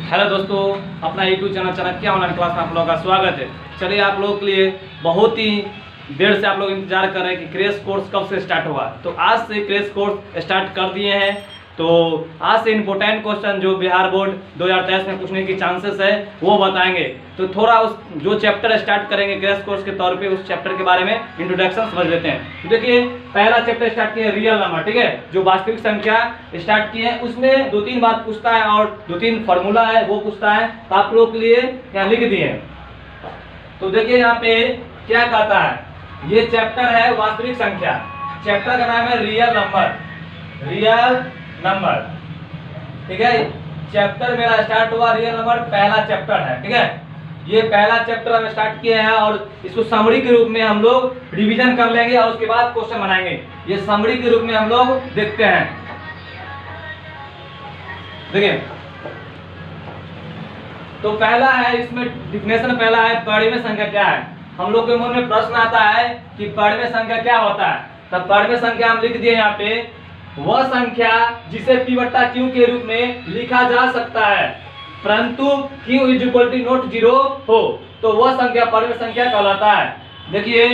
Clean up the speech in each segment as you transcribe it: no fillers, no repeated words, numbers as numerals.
Hello दोस्तों, अपना YouTube channel Chanakya online class में आप लोगों का स्वागत है। चलिए, आप लोगों के लिए बहुत ही देर से आप लोग इंतजार कर रहे हैं कि क्रैश कोर्स कब से स्टार्ट होगा। तो आज से क्रैश कोर्स स्टार्ट कर दिए हैं। तो आज से इम्पोर्टेंट क्वेश्चन जो बिहार बोर्ड 2023 में पूछने की चांसेस है वो बताएंगे। तो थोड़ा उस जो चैप्टर स्टार्ट करेंगे क्रैश कोर्स के तौर पे, उस चैप्टर के बारे में इंट्रोडक्शन समझ लेते हैं। तो देखिए, पहला चैप्टर स्टार्ट किए रियल नंबर, ठीक है, जो वास्तविक संख्या स्टार्ट किए हैं। उसमें 2-3 बात पूछता है और 2-3 फार्मूला है वो पूछता है। तो आप लोगों के लिए यहाँ लिख दिए। तो देखिए यहाँ पे क्या कहता है, ये चैप्टर है वास्तविक संख्या। चैप्टर का नाम है रियल नंबर, रियल नंबर, ठीक है। चैप्टर मेरा स्टार्ट हुआ रियल नंबर, पहला चैप्टर है, ठीक है। ये पहला चैप्टर हम स्टार्ट किए हैं और इसको समरी के रूप में हम लोग रिवीजन कर लेंगे और उसके बाद क्वेश्चन बनाएंगे। ये समरी के रूप में हम लोग देखते हैं। देखिए, तो पहला है, इसमें डिफिनेशन पहला है परिमेय संख्या क्या है। हम लोग के मन में प्रश्न आता है कि परिमेय संख्या क्या होता है। तब परिमेय संख्या हम लिख दिए यहाँ पे, वह संख्या जिसे P बट्टा Q के रूप में लिखा जा सकता है परंतु Q is equal to not 0 हो, तो वह संख्या परिमेय संख्या कहलाता है। देखिए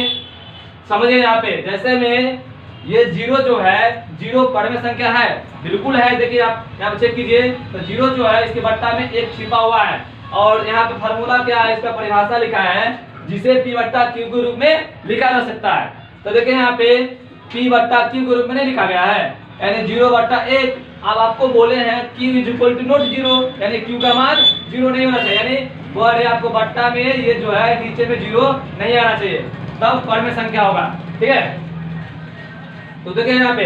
समझिए यहाँ पे, जैसे में ये 0 जो है, 0 परिमेय संख्या है, बिल्कुल है। देखिए आप यहाँ पे चेक कीजिए, तो 0 जो है इसके बट्टा में 1 छिपा हुआ है और यहाँ पे फार्मूला क्या है, इसका परिभाषा लिखा है जिसे P बट्टा Q के रूप में लिखा जा सकता है। तो देखिए यहाँ पे P बट्टा Q के रूप में नहीं लिखा गया है, यानी 0/1। अब आपको बोले हैं Q is equal to not 0, यानी Q का मान 0 नहीं होना चाहिए, यानी वो आपको बट्टा में ये जो है नीचे में 0 नहीं आना चाहिए, तब परिमेय संख्या होगा, ठीक है। तो देखिए यहाँ पे,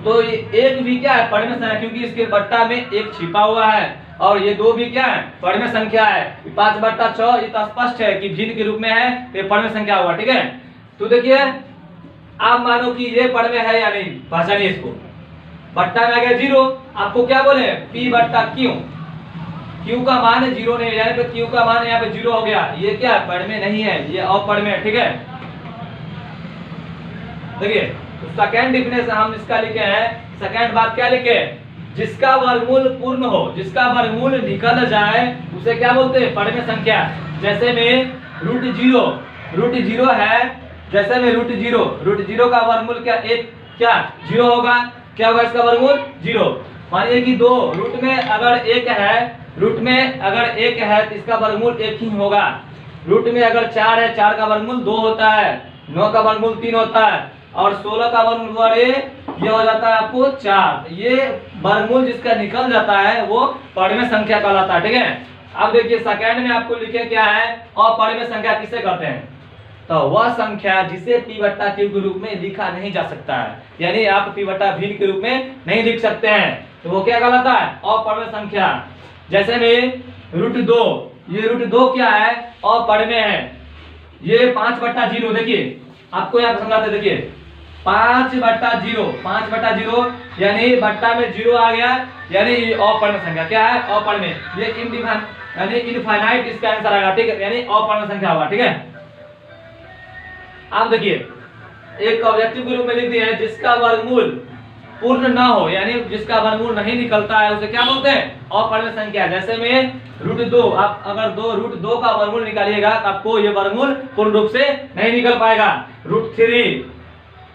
तो ये 1 भी क्या है, परिमेय संख्या, क्योंकि इसके बट्टा में 1 छिपा हुआ है। और ये 2 भी क्या है, परिमेय संख्या है। 5/6 ये तो स्पष्ट है कि भिन्न के रूप में है, तो ये परिमेय संख्या होगा, ठीक है। तो देखिए, आप मानो कि ये परिमेय है या नहीं, पहचानिए इसको। बट्टा में आ गया 0, आपको क्या बोले, P बट्टा Q, Q का मान 0 नहीं, यानी पे Q का मान यहाँ पे 0 हो गया। ये क्या है, परिमेय नहीं है, ये अपरिमेय है, ठीक है। देखिए, तो सेकंड डिफिनेशन हम इसका लिखे हैं। सेकंड बात क्या लिखे, जिसका वर्गमूल पूर्ण हो, जिसका वर्गमूल निकल जाए उसे क्या बोलते हैं, परिमेय संख्या। जैसे में √0 है, जैसे में √0 का वर्गमूल क्या, 1 क्या 0 होगा, क्या होगा इसका वर्गमूल 0। मानिए कि 2 रूट में अगर 1 है तो इसका वर्गमूल 1 ही होगा। रूट में अगर 4 है, 4 का वर्गमूल 2 होता है, 9 का वर्गमूल 3 होता है और 16 का वर्गमूल ये हो जाता है आपको 4। ये वर्गमूल जिसका निकल जाता है वो परिमेय संख्या कहलाता है, ठीक है। अब देखिए सेकंड में आपको लिखे क्या है, अपरिमेय संख्या किसे कहते हैं, तो वह संख्या जिसे P बट्टा Q के रूप में लिखा नहीं जा सकता है, यानी आप P बट्टा भिन्न के रूप में नहीं लिख सकते हैं, तो वो क्या कहलाता है, अपरिमेय संख्या। जैसे में √2, ये √2 क्या है, अपरिमेय है। ये 5/0, देखिए आपको यहाँ समझाते, देखिए 5/0 यानी बट्टा में 0 आ गया, यानी अपरिमेय संख्या क्या है, अपरिमेय। ये यानी इनफाइनाइट इसका आंसर आएगा, ठीक है, यानी अपरिमेय संख्या होगा, ठीक है। आप देखिए, एक ऑब्जेक्टिव के रूप में लिख दिया है, जिसका वर्गमूल पूर्ण ना हो, यानी जिसका वर्गमूल नहीं निकलता है उसे क्या बोलते हैं, अपरिमेय संख्या। जैसे में √2, आप अगर √2 का वर्गमूल निकालिएगा तो आपको ये वर्गमूल पूर्ण रूप से नहीं निकल पाएगा। √3,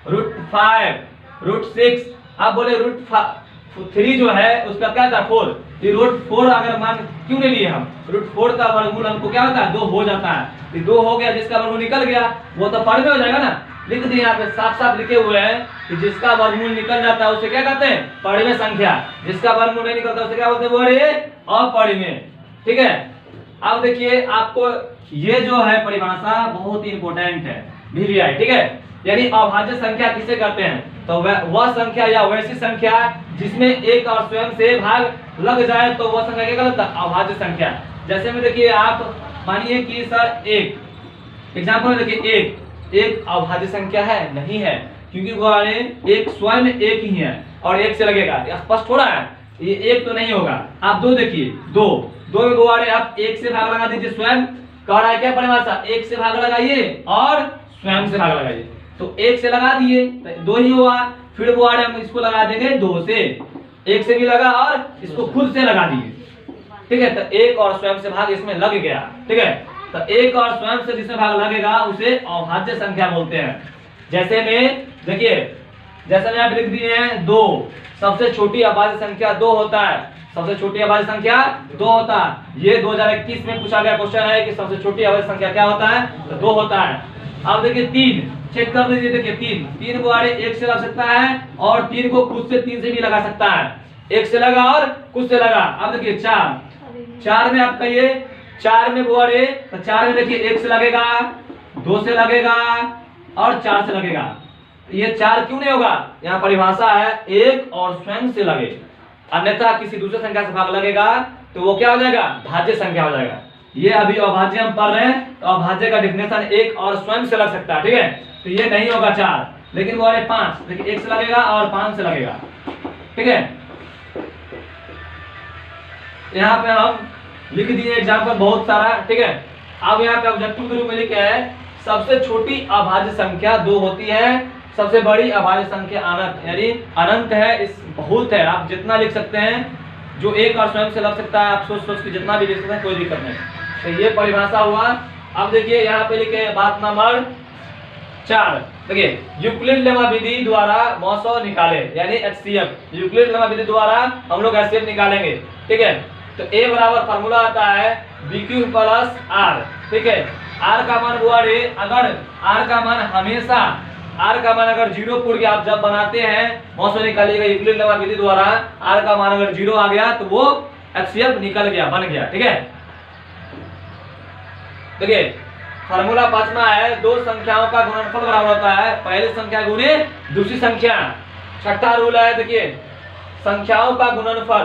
√5, √6, आप बोले √3 जो है उसका क्या था, 4। ये √4 अगर मान क्यों नहीं लिए हम, √4 का वर्गमूल हमको क्या होता है, 2 हो जाता है। 2 हो गया, जिसका वर्गमूल निकल गया वो तो परिमेय हो जाएगा ना। लिख दिए यहाँ पे, साफ साफ लिखे हुए हैं कि जिसका वर्गमूल निकल जाता है उसे क्या कहते हैं, परिमेय संख्या। जिसका वर्गमूल नहीं निकलता उसे क्या बोलते हैं, वो अपरिमेय, ठीक है। अब देखिए, आपको ये जो है परिभाषा बहुत ही इंपॉर्टेंट है, VVI, ठीक है। यानी अभाज्य संख्या किसे कहते हैं, तो वह संख्या या वैसी संख्या जिसमें एक और स्वयं से भाग लग जाए तो वह संख्या क्या कहलाता है, अभाज्य संख्या। जैसे में देखिए, आप मानिए कि सर 1 एग्जाम्पल में देखिए, एक अभाज्य संख्या है, नहीं है, क्योंकि वो एक स्वयं 1 ही है और 1 से लगेगा, स्पष्ट हो रहा है, ये 1 तो नहीं होगा। आप 2 देखिए, 2 में 2 आप 1 से भाग लगा दीजिए, स्वयं कह रहा है क्या परिभाषा, 1 से भाग लगाइए और स्वयं से भाग लगाइए। तो 1 से लगा दिए तो 2 ही हुआ, फिर वो हम इसको लगा देंगे 2 से, 1 से भी लगा और इसको खुद से लगा दिए, ठीक है, तो एक और स्वयं से भाग इसमें लग गया, ठीक है, तो एक और स्वयं से जिसमें भाग लगेगा उसे अभाज्य संख्या बोलते हैं। जैसे में देखिए, जैसे में आप लिख दिए हैं 2, सबसे छोटी अभाज्य संख्या 2 होता है, सबसे छोटी अभाज्य संख्या 2 होता है। ये 2021 में पूछा गया क्वेश्चन है कि सबसे छोटी अभाज्य संख्या क्या होता है, तो 2 होता है। अब देखिए 3 चेक कर लीजिए, देखिए 3 बुआड़े 1 से लग सकता है और 3 को खुद से 3 से भी लगा सकता है, 1 से लगा और खुद से लगा। अब देखिए 4 में आप कहिए, 4 में बुआड़े, तो 4 में देखिए 1 से लगेगा, 2 से लगेगा और 4 से लगेगा। ये 4 क्यों नहीं होगा, यहाँ परिभाषा है 1 और स्वयं से लगे, अन्यथा किसी दूसरे संख्या से भाग लगेगा तो वो क्या हो जाएगा, भाज्य संख्या हो जाएगा। ये अभी अभाज्य हम पढ़ रहे हैं, तो अभाज्य का डेफिनेशन 1 और स्वयं से लग सकता है, ठीक है, तो ये नहीं होगा 4, लेकिन वो है 5, देखिए 1 से लगेगा और 5 से लगेगा, ठीक है। यहाँ पे हम लिख दिए एग्जाम्पल बहुत सारा, ठीक है। अब यहाँ पे ऑब्जेक्टिव के रूप में लिखे है सबसे छोटी अभाज्य संख्या 2 होती है, सबसे बड़ी अभाज्य संख्या अनंत, यानी अनंत है, इस बहुत है, आप जितना लिख सकते हैं, जो 1 और स्वयं से लग सकता है आप सोच के जितना भी लिख सकते हैं, कोई दिक्कत नहीं। तो ये परिभाषा हुआ। अब देखिए यहाँ पे लिखे बात नंबर 4, देखिए यूक्लिड लेमा विधि द्वारा मौसो निकाले, यानी HCF, यूक्लिड लेमा विधि द्वारा हम लोग HCF निकालेंगे, ठीक है। तो A बराबर फार्मूला आता है BQ प्लस R, ठीक है। R का मान हुआ रे, अगर R का मान हमेशा, R का मान अगर 0 पुट के आप जब बनाते हैं मौसो निकालिएगा यूक्लिड लेमा विधि द्वारा, R का मान अगर 0 आ गया तो वो HCF निकल गया, बन गया, ठीक है। देखिए फार्मूला 5वां है, 2 संख्याओं का गुणनफल बराबर होता है पहली संख्या गुणे दूसरी संख्या। 6ठा रूल है, देखिए संख्याओं का गुणनफल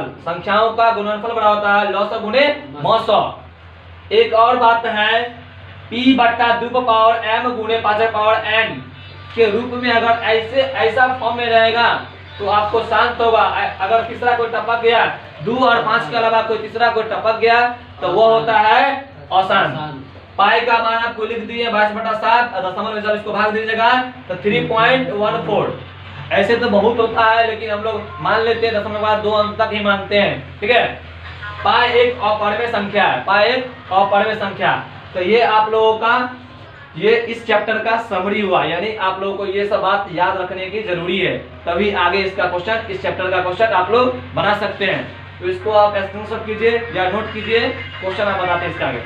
बराबर होता है लॉस गुणे मौसो। एक और बात है P बट्टा 2 पावर M गुणे 5 पावर N के रूप में अगर ऐसा फॉर्म में रहेगा तो आपको शांत होगा। अगर तीसरा कोई टपक गया, 2 और 5 के अलावा कोई तीसरा कोई टपक गया तो वो होता है औसान। पाई का मान आपको लिख दिए 22/7, दशमलव में जब इसको भाग दीजिएगा तो 3.14। ऐसे तो बहुत होता है लेकिन हम लोग मान लेते हैं दशमलव के बाद 2 अंक तक ही मानते हैं, ठीक है। पाई एक अपरिमेय संख्या है, पाई एक अपरिमेय संख्या। तो ये आप लोगों का ये इस चैप्टर का समरी हुआ, यानी आप लोगों को ये सब बात याद रखने की जरूरी है, तभी आगे इसका क्वेश्चन, इस चैप्टर का क्वेश्चन आप लोग बना सकते हैं। तो इसको आप स्क्रीनशॉट कीजिए या नोट कीजिए, क्वेश्चन आप बताते हैं इसके आगे।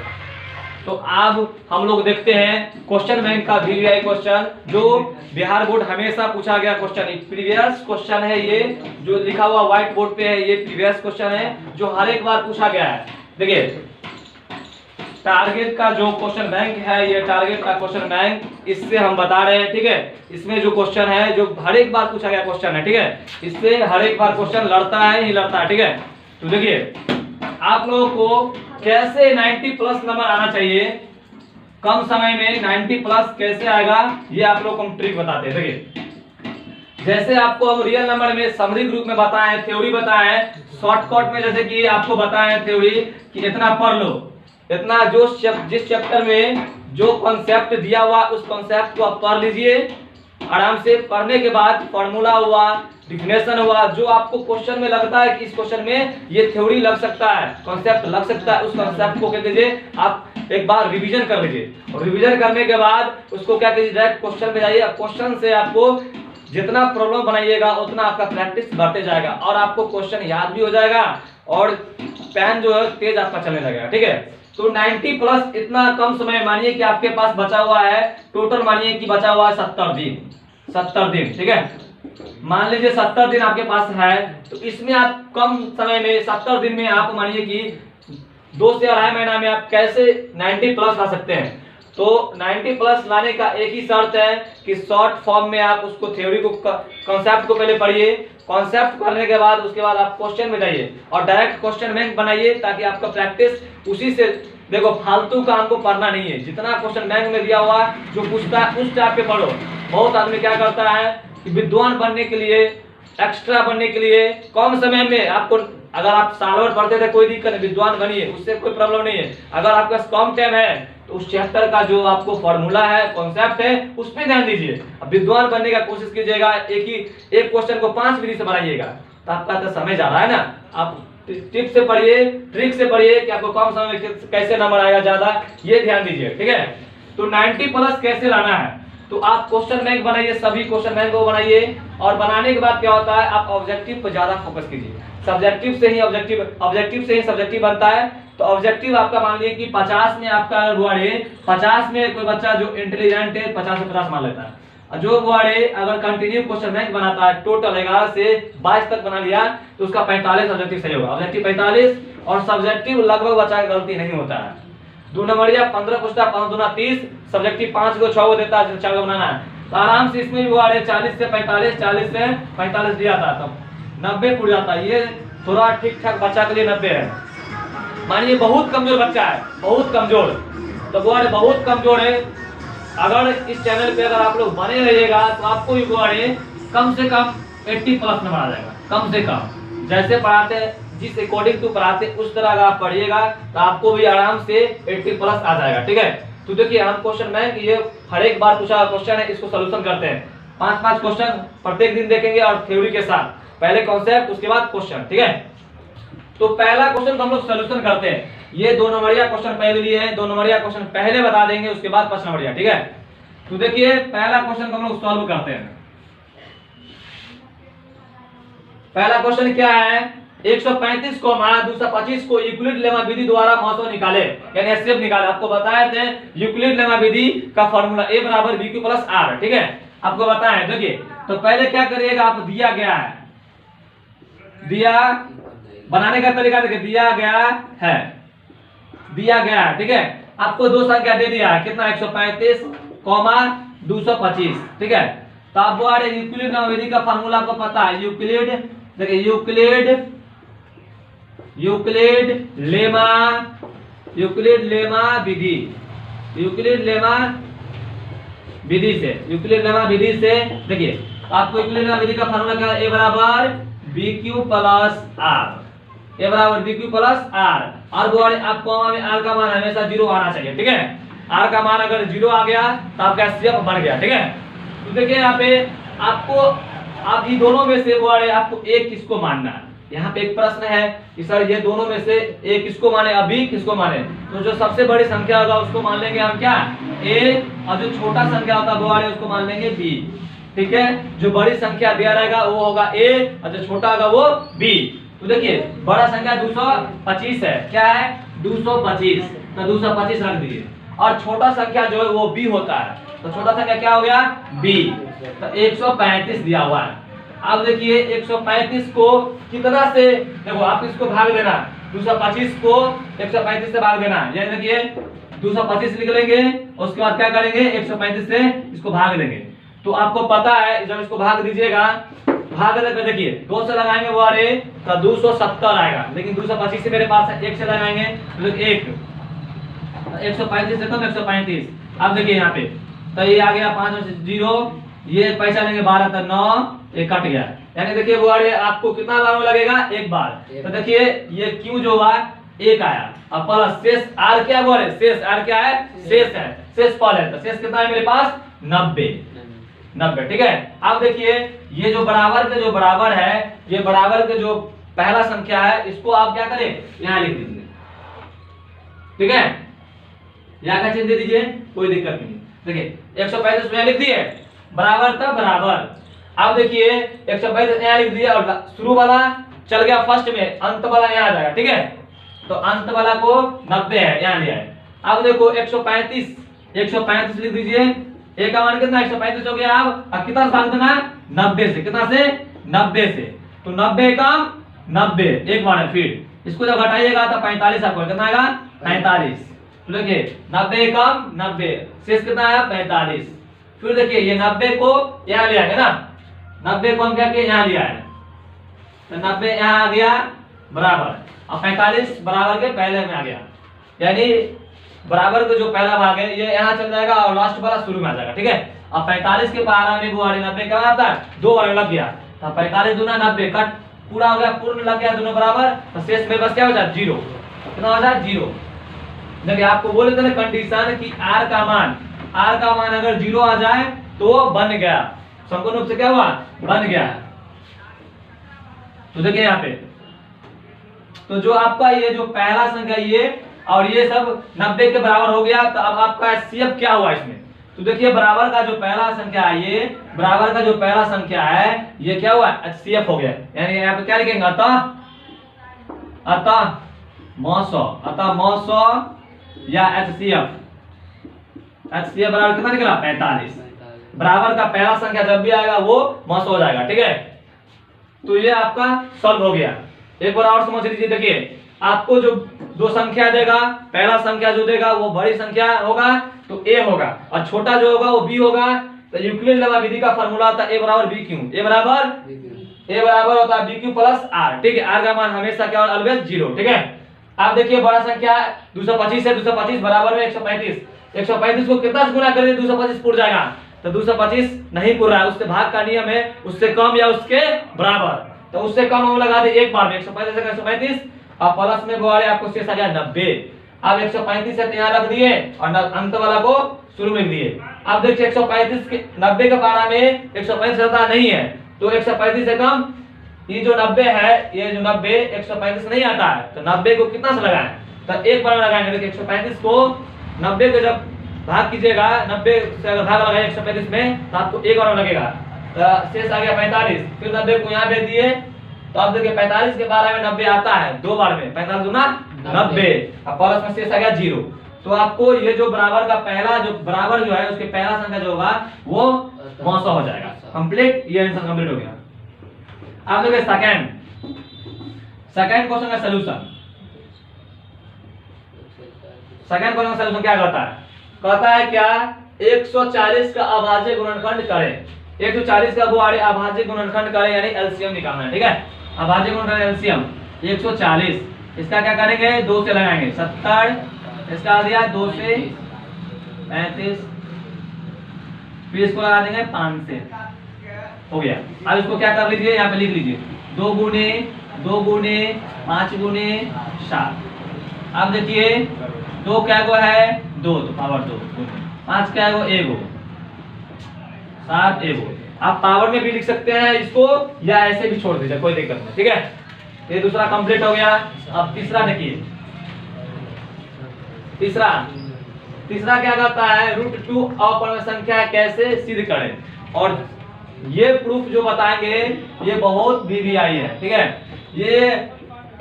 तो अब हम लोग देखते हैं क्वेश्चन बैंक का VVI क्वेश्चन, जो बिहार बोर्ड हमेशा पूछा गया क्वेश्चन, प्रीवियस क्वेश्चन है, ये जो लिखा हुआ व्हाइट बोर्ड पे है ये प्रीवियस क्वेश्चन है जो हर एक बार पूछा गया है। देखिए टारगेट का जो क्वेश्चन बैंक है, ये टारगेट का क्वेश्चन बैंक, इससे हम बता रहे हैं, ठीक है। इसमें जो क्वेश्चन है जो हर एक बार पूछा गया क्वेश्चन है, ठीक है, इससे हर एक बार क्वेश्चन लड़ता है ही लड़ता है, ठीक है। तो देखिए आप लोगों को कैसे 90+ नंबर आना चाहिए कम समय में, 90+ कैसे आएगा ये आप लोग को हम ट्रिक बताते हैं। देखिए जैसे आपको हम रियल नंबर में समरी ग्रुप में बताएं, थ्योरी बताएं, शॉर्टकट में जैसे कि आपको बताएं थ्योरी कि इतना पढ़ लो, इतना जो जिस चैप्टर में जो कॉन्सेप्ट दिया हुआ उस कॉन्सेप्ट को आप पढ़ लीजिए आराम से। पढ़ने के बाद फॉर्मूला हुआ, डिफिनेशन हुआ, जो आपको क्वेश्चन में लगता है कि इस क्वेश्चन में ये थ्योरी लग सकता है, कॉन्सेप्ट लग सकता है, उस कॉन्सेप्ट को क्या कीजिए आप एक बार रिवीजन कर लीजिए, और रिवीजन करने के बाद उसको क्या कीजिए डायरेक्ट क्वेश्चन में जाइए। क्वेश्चन से आपको जितना प्रॉब्लम बनाइएगा उतना आपका प्रैक्टिस बढ़ते जाएगा और आपको क्वेश्चन याद भी हो जाएगा और पेन जो है तेज आपका चलने लगेगा, ठीक है। तो 90+ इतना कम समय, मानिए कि आपके पास बचा हुआ है टोटल, मानिए कि बचा हुआ है 70 दिन, ठीक है। मान लीजिए 70 दिन आपके पास है, तो इसमें आप कम समय में 70 दिन में आप मानिए कि 2 से 2.5 महीना में आप कैसे 90+ ला सकते हैं। तो 90+ लाने का एक ही शर्त है कि शॉर्ट फॉर्म में आप उसको थ्योरी को, कॉन्सेप्ट को पहले पढ़िए, कॉन्सेप्ट पढ़ने के बाद उसके बाद आप क्वेश्चन में जाइए और डायरेक्ट क्वेश्चन बैंक बनाइए, ताकि आपका प्रैक्टिस उसी से, देखो फालतू का हमको पढ़ना नहीं है, जितना क्वेश्चन बैंक में दिया हुआ जो पूछता है उस टाइप पे पढ़ो। बहुत आदमी क्या करता है कि विद्वान बनने के लिए, एक्स्ट्रा बनने के लिए कम समय में आपको, अगर आप साल भर पढ़ते थे कोई दिक्कत नहीं, विद्वान बनिए, उससे कोई प्रॉब्लम नहीं है। अगर आपके पास कम टाइम है तो उस चैप्टर का जो आपको फॉर्मूला है, कॉन्सेप्ट है, उस पर ध्यान दीजिए। अब विद्वान बनने का कोशिश कीजिएगा, एक क्वेश्चन को 5 मिनट से बनाइएगा, तो आपका तो समय जा रहा है ना, आप टिप से पढ़िए, ट्रिक से पढ़िए कि आपको कम समय में कैसे नंबर आएगा ज्यादा, ये ध्यान दीजिए, ठीक है। तो 90 प्लस कैसे लाना है, तो आप क्वेश्चन बैंक बनाइए, सभी क्वेश्चन बैंक को बनाइए, और बनाने के बाद क्या होता है, आप ऑब्जेक्टिव पर ज्यादा फोकस कीजिए। सब्जेक्टिव से ही सब्जेक्टिव बनता है। तो ऑब्जेक्टिव आपका मान लीजिए कि 50 में आपका वर्ड है, 50 में कोई बच्चा जो इंटेलिजेंट है 50 से 50 मान लेता है, जो वर्ड है अगर कंटिन्यू क्वेश्चन बैंक बनाता है, टोटल 11 से 22 तक बना लिया, तो उसका 45 ऑब्जेक्टिव सही होगा। ऑब्जेक्टिव 45 और सब्जेक्टिव लगभग बच्चा का गलती नहीं होता है। 2 नंबरिया 15 पूछता, 5 दूना 30, सब्जेक्टिव 5 को 6 को देता है, 4 को बनाना है, तो आराम से इसमें भी वर्ड है 40 से 45, 40 से 45 दिया था, तो 90 पूछ जाता है। ये थोड़ा ठीक ठाक बच्चा के लिए 90 है। मानिए बहुत कमजोर बच्चा है, बहुत कमजोर, तो वर्ड बहुत कमजोर है, अगर इस चैनल पे अगर आप लोग बने रहिएगा तो आपको ये वर्ड कम से कम 80 प्लस नंबर आ जाएगा, कम से कम। जैसे पढ़ाते जिस अकॉर्डिंग टू पढ़ाते उस तरह अगर आप पढ़िएगा तो आपको भी आराम से 80 प्लस आ जाएगा, ठीक है। तो देखिए हम क्वेश्चन बैंक ये हर एक बार पूछा क्वेश्चन है, इसको सोल्यूशन करते हैं। 5-5 क्वेश्चन प्रत्येक दिन देखेंगे और थ्योरी के साथ, पहले कॉन्सेप्ट उसके बाद क्वेश्चन, ठीक है। तो पहला क्वेश्चन हम लोग सोल्यूशन करते हैं। ये 2 नंबरिया क्वेश्चन पहले लिए हैं, 2 नंबरिया क्वेश्चन पहले बता देंगे, उसके बाद 5 नंबरिया, ठीक है। तो देखिए पहला क्वेश्चन हम लोग सॉल्व करते हैं। पहला क्वेश्चन क्या है, 135 को माना 225 को यूक्लिड लेमा विधि द्वारा महत्व निकाले, यानी एचसीएफ निकाले। आपको बताए थे यूक्लिड लेमा विधि का फार्मूला a बराबर bq प्लस r, ठीक है, आपको बताया। देखिए तो पहले क्या करिएगा, आप दिया गया है, दिया बनाने का तरीका देखिए, दिया गया है, ठीक है। आपको 2 संख्या दे दिया है, कितना 135, 225, ठीक है। तो आप वो यूक्लिड लेमा विधि का फार्मूला आपको पता है, यूक्लिड देखिए यूक्लिड लेमा विधि से देखिए आपको यूक्लिड लेमा विधि का फार्मूला क्या है, a बराबर bq प्लस r, और वो आपको r का मान हमेशा 0 आना चाहिए, ठीक है। r का मान अगर 0 आ गया तो आपका एचसीएफ बन गया, ठीक है। तो देखिए यहाँ पे आपको आप ये दोनों में से वो आपको एक किसको मानना है। यहाँ पे एक प्रश्न है कि सर ये दोनों में से एक किसको माने, अभी किसको माने, तो जो सबसे बड़ी संख्या होगा उसको मान लेंगे हम क्या, a, और जो छोटा संख्या होता है वो उसको मान लेंगे b, ठीक है। जो बड़ी संख्या दिया रहेगा वो होगा a और जो छोटा होगा वो b। तो देखिए बड़ा संख्या 225 है, क्या है 225, तो 225 रख दीजिए, और छोटा संख्या जो है वो b होता है, तो छोटा संख्या क्या हो गया b, तो 135 दिया हुआ है। अब देखिए 135 को कितना से, देखो आप इसको भाग देना, 225 को 135 से भाग देना, यानी देखिए 225 लिख लेंगे, उसके बाद क्या करेंगे 135 से इसको भाग देंगे। तो आपको पता है जब इसको भाग दीजिएगा, भाग देते देखिए 2 से लगाएंगे वो तो 270 आएगा, लेकिन 225 से मेरे पास है, 1 से लगाएंगे तो 1, 135 से कम 135। अब देखिए यहाँ पे तो ये आ गया 5 में से 0, ये पैसा लेंगे 12 तो 9, ये कट गया, यानी देखिए वो आपको कितना बार में लगेगा, एक बार। तो देखिए ये क्यू जो हुआ 1 आया, अब प्लस शेष आर क्या बोले, शेष आर क्या है, शेष है, शेष फल है, तो शेष कितना है मेरे पास 90, ठीक है। अब देखिए ये जो बराबर के जो बराबर है, ये बराबर के जो पहला संख्या है, इसको आप क्या करें यहाँ लिख दीजिए, ठीक है, यहाँ का चिन्ह दे दीजिए, कोई दिक्कत नहीं। देखिए 135 यहाँ लिख दिए, बराबर था बराबर। अब देखिए 135 यहाँ लिख दिया और शुरू वाला चल गया फर्स्ट में, अंत वाला यहाँ आ जाएगा, ठीक है। तो अंत वाला को 90 है, यहाँ लिया है। अब देखो 135 लिख दीजिए, एक का मान कितना 135 हो गया। अब कितना भाग देना, 90 से, कितना से 90 से, तो 90 कम 90 एक मान है, फिर इसको जब घटाइएगा तो 45 आपको कितना आएगा 45। तो देखिए 90 कम 90, शेष कितना है 45। फिर देखिए ये 90 को यहाँ ले आएंगे ना, 90 को हम क्या किए यहाँ लिया है, तो 90 यहाँ आ गया बराबर, अब 45 बराबर के पहले में आ गया, यानी बराबर का जो पहला भाग है ये यहाँ चल जाएगा और लास्ट वाला शुरू में आ जाएगा, ठीक है। अब 45 के पारा में 90 क्या आता है, 2 बार लग गया, तो 45 दूना 90 कट पूरा हो गया, पूर्ण लग गया दोनों बराबर, तो शेष में बस क्या हो जाए 0, कितना हो जाए 0। देखिए आपको बोले थे कंडीशन कि r का मान अगर 0 आ जाए तो बन गया, संपूर्ण रूप से क्या हुआ बन गया। तो देखिए यहाँ पे तो जो आपका ये जो पहला संख्या ये और ये सब 90 के बराबर हो गया, तो अब आपका HCF क्या हुआ इसमें? तो देखिए बराबर का जो पहला संख्या है ये, बराबर का जो पहला संख्या है ये क्या हुआ? HCF हो गया। यानी यहाँ पे क्या लिखेंगे? अतः मौसौ या HCF बराबर कितना निकला? 45। बराबर का पहला संख्या जब भी आएगा वो मौसौ हो जाएगा, ठीक है। तो ये आपका सॉल्व हो गया। एक बार और समझ लीजिए, देखिए आपको जो दो संख्या देगा, पहला संख्या जो देगा वो बड़ी संख्या होगा तो a होगा, और छोटा जो होगा वो b होगा। तो यूक्लिड लेमा विधि का फार्मूला होता है a बराबर b क्यू। a बराबर होता है b क्यू प्लस r, ठीक है। r का मान हमेशा क्या होगा? ऑलवेज 0, ठीक है। आप देखिए बड़ा संख्या 225 है, 225 बराबर में 135। 135 को कितना से गुणा करेंगे 225 पूरा जाएगा? तो 225 नहीं पूरा है, उससे भाग का नियम है, उससे कम या उसके बराबर। तो उससे कम हम लगा दे एक बार में 135 से 135, और प्लस में गुआड़े आपको शेष आ गया 90। अब 135 से यहाँ रख दिए और अंत वाला को शुरू में लिख दिए। अब देखिए 135 के 90 के बारे में 135 ज्यादा नहीं है, तो 135 से कम ये जो 90 है, ये जो 90 135 नहीं आता है, तो 90 को कितना से लगाएं? तो एक बार में लगाएंगे। देखिए 135 को 90 को जब भाग कीजिएगा, 90 से अगर भाग लगाए 135 में तो आपको एक बार में लगेगा, शेष आ गया 45। फिर 90 को यहाँ भेज दिए, तो अब देखिए 45 के बारे में 90 आता है दो बार में, 45 गुना 90, अब प्लस में शेष आ गया 0। तो आपको ये जो बराबर का पहला जो बराबर जो है उसके पहला संख्या जो होगा वो मौसौ हो जाएगा। कंप्लीट, ये आंसर कंप्लीट हो गया। अब देखिए सेकंड क्वेश्चन का सलूशन। सेकंड क्वेश्चन का सलूशन क्या कहता है? कहता है क्या 140 का अभाज्य गुणनखंड करें। 140 का गुआड़े अभाज्य गुणनखंड करें, यानी एलसीएम निकालना है, ठीक है। अभाज्य गुणनखंड एलसीएम 140, इसका क्या करेंगे? 2 से लगाएंगे 70, इसका आ दिया 2 से 35, फिर इसको लगा देंगे 5 से, हो गया। अब इसको क्या कर लीजिए, यहाँ पे लिख लीजिए 2 गुने 5 गुने 7। अब देखिए 2 क्या गो है? 2, तो पावर 2, 5 क्या है? वो 1 गो, 7 1 गो। आप पावर में भी लिख सकते हैं इसको, या ऐसे भी छोड़ दीजिए, कोई दिक्कत नहीं, ठीक है। ये दूसरा कंप्लीट हो गया। अब तीसरा देखिए, तीसरा क्या कहता है? √2 अपपूर्ण संख्या कैसे सिद्ध करें। और ये प्रूफ जो बताएंगे ये बहुत VVI है, ठीक है। ये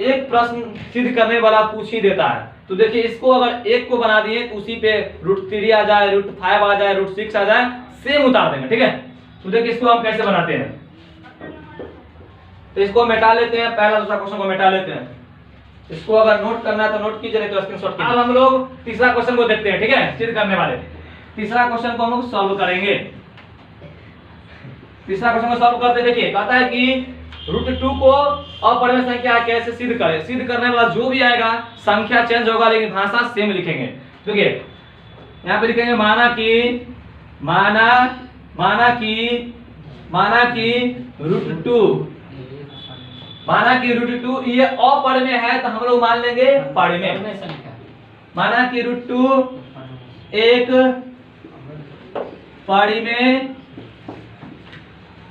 एक प्रश्न सिद्ध करने वाला पूछ ही देता है। तो देखिए इसको अगर एक को बना दिए तो उसी पे √3 आ जाए, √5 आ जाए, √6 आ जाए, सेम उतार देंगे, ठीक है। तो देखिए इसको हम कैसे बनाते हैं, तो इसको मिटा लेते हैं, पहला दूसरा क्वेश्चन को मिटा लेते हैं। इसको अगर नोट करना है तो नोट कीजिए, तो स्क्रीनशॉट कीजिए। अब हम लोग तीसरा क्वेश्चन को देखते हैं, ठीक है, सिद्ध करने वाले। तीसरा क्वेश्चन को हम लोग सॉल्व करेंगे। तीसरा क्वेश्चन को सॉल्व करते देखिए, कहता है कि √2 को अपरिमेय संख्या कैसे सिद्ध करें। सिद्ध करने वाला जो भी आएगा संख्या चेंज होगा लेकिन भाषा सेम लिखेंगे। देखिए यहाँ पे लिखेंगे माना √2 ये अपरिमेय है तो हम लोग मान लेंगे परिमेय संख्या। माना कि √2 एक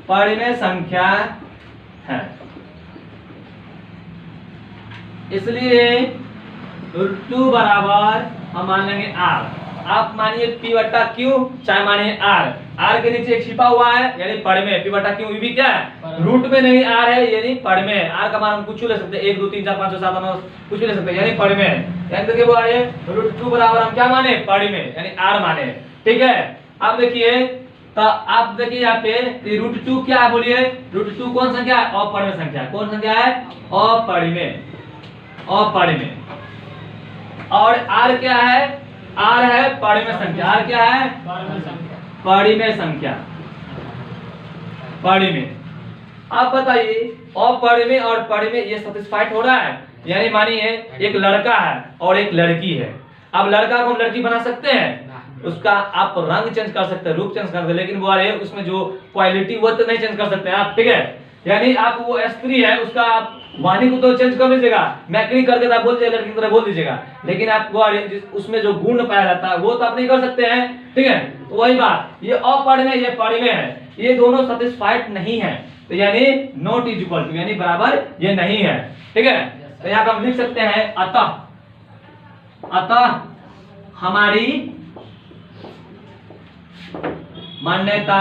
परिमेय संख्या है, इसलिए √2 बराबर हम मान लेंगे r। आप मानिए p/q, चाहे मानिए r के नीचे एक छिपा हुआ है यानी परिमेय। p/q भी क्या है? रूट में नहीं r है यानी परिमेय। r का मान हम कुछ ले सकते हैं, 1 2 3 4 5 6 7 9 कुछ भी ले सकते हैं यानी परिमेय। यानी देखिए वो आए √2 बराबर हम क्या माने? परिमेय यानी r माने, ठीक है। अब देखिए तो आप देखिए यहाँ पे √2 क्या है? बोलिए √2 कौन संख्या है? अपरिमेय संख्या। कौन संख्या है? अपरिमेय। और r क्या है? r है परिमेय संख्या। r क्या है? परिमेय संख्या। परिमेय। आप बताइए अपरिमेय और परिमेय ये सैटिस्फाइड हो रहा है? यानी मानिए एक लड़का है और एक लड़की है। अब लड़का को हम लड़की बना सकते हैं, उसका आप रंग चेंज कर सकते हैं, रूप चेंज कर सकते हैं, लेकिन वो है उसमें जो क्वालिटी वो तो नहीं चेंज कर सकते हैं आप, ठीक है। यानी आप वो स्त्री है उसका आप वाणी को तो चेंज कर लीजिएगा, मैकनी करके तो आप बोल दीजिएगा, लड़की की तरह बोल दीजिएगा, लेकिन आप वो उसमें जो गुण पाया जाता है वो तो आप नहीं कर सकते हैं, ठीक है। तो वही बात, ये अपरिमेय ये परिमेय है, ये दोनों सैटिस्फाइड नहीं है, तो यानी नॉट इज इक्वल टू यानी बराबर ये नहीं है, ठीक है। तो यहाँ पे हम लिख सकते हैं अतः हमारी मान्यता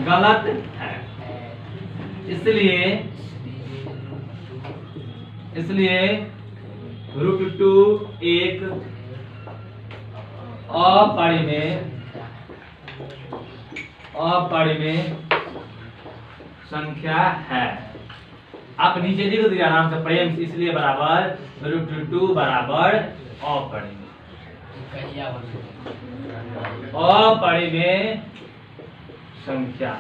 गलत है, इसलिए √2 एक अपरिमेय संख्या है। आप नीचे लिख दीजिए आराम से प्रेम से, इसलिए बराबर √2 बराबर अपरिमेय संख्या।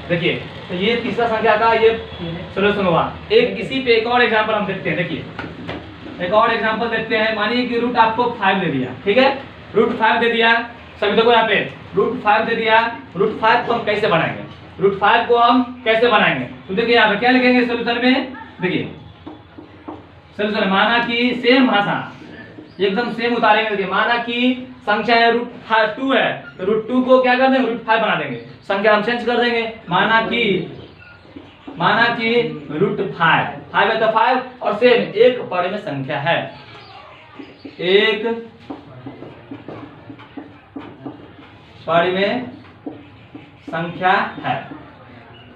देखिए तो ये तीसरा संख्या का ये सोल्यूशन हुआ। एक इसी पे एक और एग्जांपल हम देखते हैं। देखिए एक और एग्जांपल देखते हैं। मानिए कि रूट आपको 5 दे दिया, ठीक है, √5 दे दिया। सभी देखो यहाँ पे √5 दे दिया। √5 को हम कैसे बनाएंगे? √5 को हम कैसे बनाएंगे? तो देखिए यहाँ पे क्या लिखेंगे सोल्यूशन में। देखिए सोल्यूशन माना कि सेम भाषा एकदम सेम उतारेंगे। देखिए माना कि संख्या है √2 है, तो √2 को क्या कर देंगे? √5 बना देंगे। संख्या हम चेंज कर देंगे। माना कि √5 5 है तो 5 और सेम एक परिमेय संख्या है, एक परिमेय संख्या है।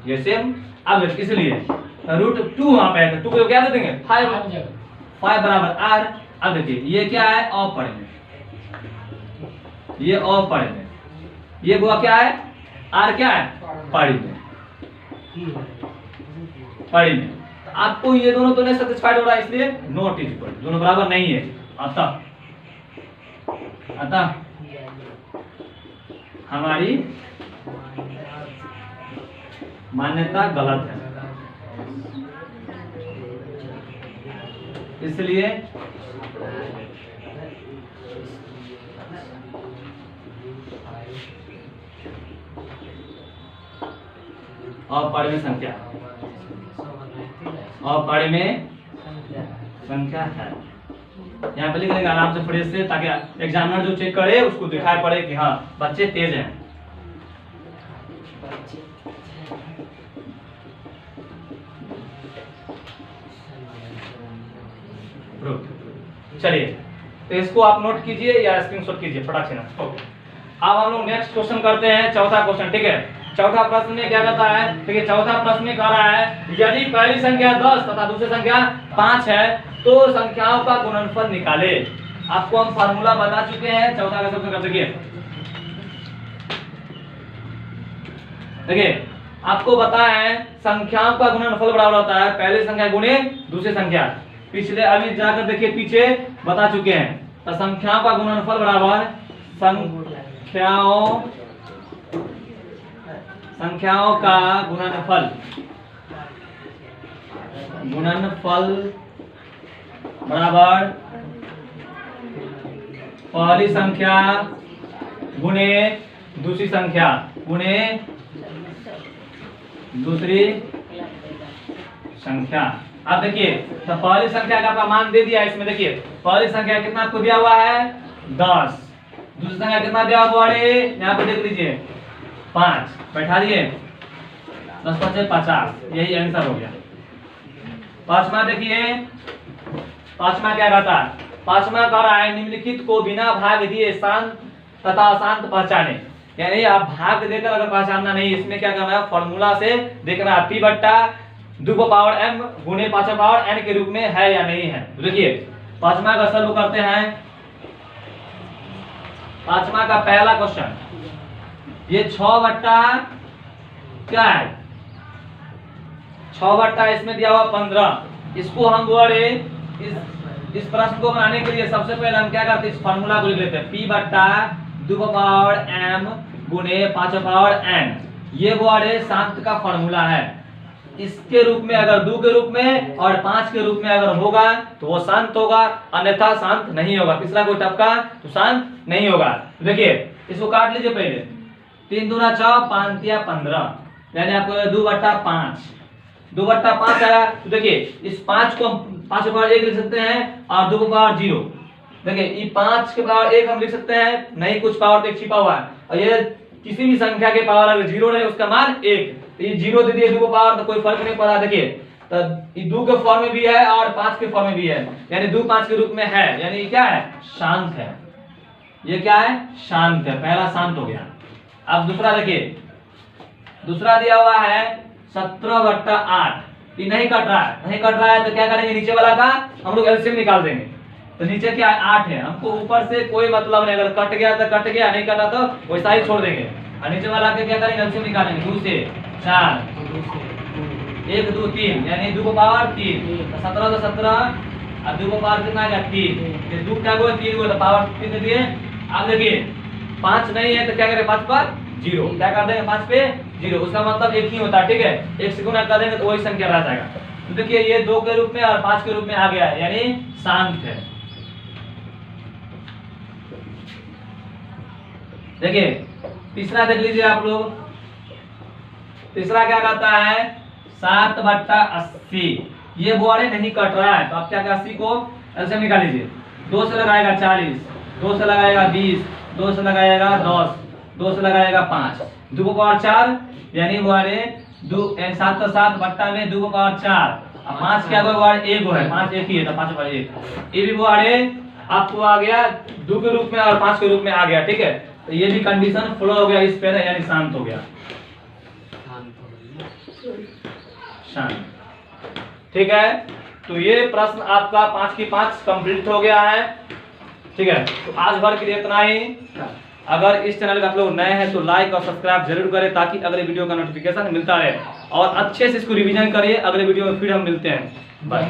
ये सेम। अब इसलिए √2 वहां पे है तो 2 को क्या दे देंगे? 5 बराबर r। अब देखिए ये क्या है? अपरिमेय। ये अपरिमेय, ये वो क्या है? r क्या है? परिमेय। आपको ये दोनों तो नहीं सेटिस्फाइड हो रहा है, इसलिए नॉट इज इक्वल, दोनों बराबर नहीं है। अतः हमारी मान्यता गलत है, इसलिए अपरिमेय संख्या है। यहाँ पे लिख लेंगे आराम से फ्रेज से, ताकि एग्जामिनर जो चेक करे उसको दिखाई पड़े कि हाँ बच्चे तेज हैं। चलिए तो इसको आप नोट कीजिए या स्क्रीनशॉट कीजिए फटाक से ना। ओके, अब हम लोग नेक्स्ट क्वेश्चन करते हैं, चौथा क्वेश्चन। ठीक है, चौथा प्रश्न में क्या कहता है? देखिए चौथा प्रश्न में कह रहा है यदि पहली संख्या 10 तथा दूसरी संख्या 5 है तो संख्याओं का गुणनफल निकाले। आपको हम फार्मूला बता चुके हैं। चौथा का सबसे कर देखिए आपको बताया है संख्याओं का गुणनफल बराबर होता है पहली संख्या गुणे दूसरी संख्या। पिछले अभी जाकर देखिए पीछे बता चुके हैं। तो संख्याओं का गुणनफल बराबर संख्याओं का गुणनफल बराबर पहली संख्या गुणे दूसरी संख्या गुणे दूसरी संख्या। अब देखिए तो पहली संख्या का मान दे दिया है इसमें। देखिए पहली संख्या कितना आपको दिया हुआ है? 10। दूसरी संख्या कितना दिया हुआ है? यहाँ पे देख लीजिए 5। बैठा दिए 10 5 50, यही आंसर हो गया। पांचवा देखिए, पांचवा क्या कहता है? पांचवा कह रहा है निम्नलिखित को बिना भाग दिए शांत तथा अशांत पहचाने। यानी आप भाग देकर अगर पहचानना नहीं, इसमें क्या करना है? फॉर्मूला से देखना है p/2m गुणे 5/n के रूप में है या नहीं है। तो देखिए पांचवा का सॉल्व करते हैं। पांचवा का पहला क्वेश्चन, ये 6 क्या है? 6 इसमें दिया हुआ 15। इसको हम बोले इस प्रश्न को बनाने के लिए सबसे पहले हम क्या करते हैं? इस फार्मूला को लिख लेते हैं p/2m गुणे 5/n। ये वर्ड शांत का फार्मूला है। इसके रूप में अगर 2 के रूप में और 5 के रूप में अगर होगा तो वो शांत होगा, अन्यथा शांत नहीं होगा। पिछला कोई टपका तो शांत नहीं होगा। तो देखिए इसको काट लीजिए पहले। 3 दूना 6 5 तिया 15, यानी आपको 2/5 2/5 आया। तो देखिए इस 5 को हम 5/1 लिख सकते हैं और 2/0 देखिए ये 5 के पावर 1 हम लिख सकते हैं, नहीं कुछ पावर तो 1 छिपा हुआ है, और ये किसी भी संख्या के पावर अगर 0 रहे उसका मान 1, तो ये 0 दे दिए 2 को पावर तो कोई फर्क नहीं पड़ा। देखिए तो ये 2 के फॉर्म में भी है और 5 के फॉर्म में भी है, यानी 2 5 के रूप में है, यानी ये क्या है, शांत है। ये क्या है, शांत है, पहला शांत हो गया। अब दूसरा देखिए, दूसरा दिया हुआ है 17/8, ये नहीं कट रहा है, नहीं कट रहा है तो क्या करेंगे, नीचे वाला का हम लोग एलसीएम निकाल देंगे। तो नीचे क्या है 8 है, हमको ऊपर से कोई मतलब नहीं, अगर कट गया तो कट गया, नहीं कटा तो वैसा ही छोड़ देंगे। और नीचे वाला के क्या करेंगे, एलसीएम निकालेंगे, 2 से 4, 1 2 3, यानी 2 को पावर 3, 17 तो 17 और 2 को पावर कितना आ गया 3, 2 क्या हुआ 3 हुआ तो पावर 3 दे दिए। अब देखिए 5 नहीं है तो क्या करें, 5 पर 0, क्या कर देंगे 5 पे 0, उसका मतलब एक ही होता है, ठीक है, 1 से गुना कर देंगे तो वही संख्या रह जाएगा। तो देखिए ये 2 के रूप में और 5 के रूप में आ गया है, यानी शांत है। देखिए तीसरा देख लीजिए आप लोग, तीसरा क्या कहता है 7/80, ये बुआरे नहीं कट रहा है तो आप क्या करें 80 को एलसीएम निकाल लीजिए, 2 से लगाएगा 40, 2 से लगाएगा 20, 2 से लगाएगा 10, 2 से लगाएगा 5, 2 को पावर 4, यानी बुआरे 2 7 तो 7 बट्टा में 2 को पावर 4, अब 5 क्या हुआ बुआरे 1 है, 5 एक ही है तो 5 पर 1, ये भी बुआरे आपको आ गया 2 के रूप में और 5 के रूप में आ गया, ठीक है। तो ये भी कंडीशन फॉलो हो गया इस पे, यानी शांत हो गया, शांत, ठीक है। तो ये प्रश्न आपका 5 की 5 कंप्लीट हो गया है, ठीक है। तो आज भर के लिए इतना ही। अगर इस चैनल पे आप लोग नए हैं तो लाइक और सब्सक्राइब जरूर करें ताकि अगले वीडियो का नोटिफिकेशन मिलता रहे, और अच्छे से इसको रिवीजन करिए। अगले वीडियो में फिर हम मिलते हैं, बाय।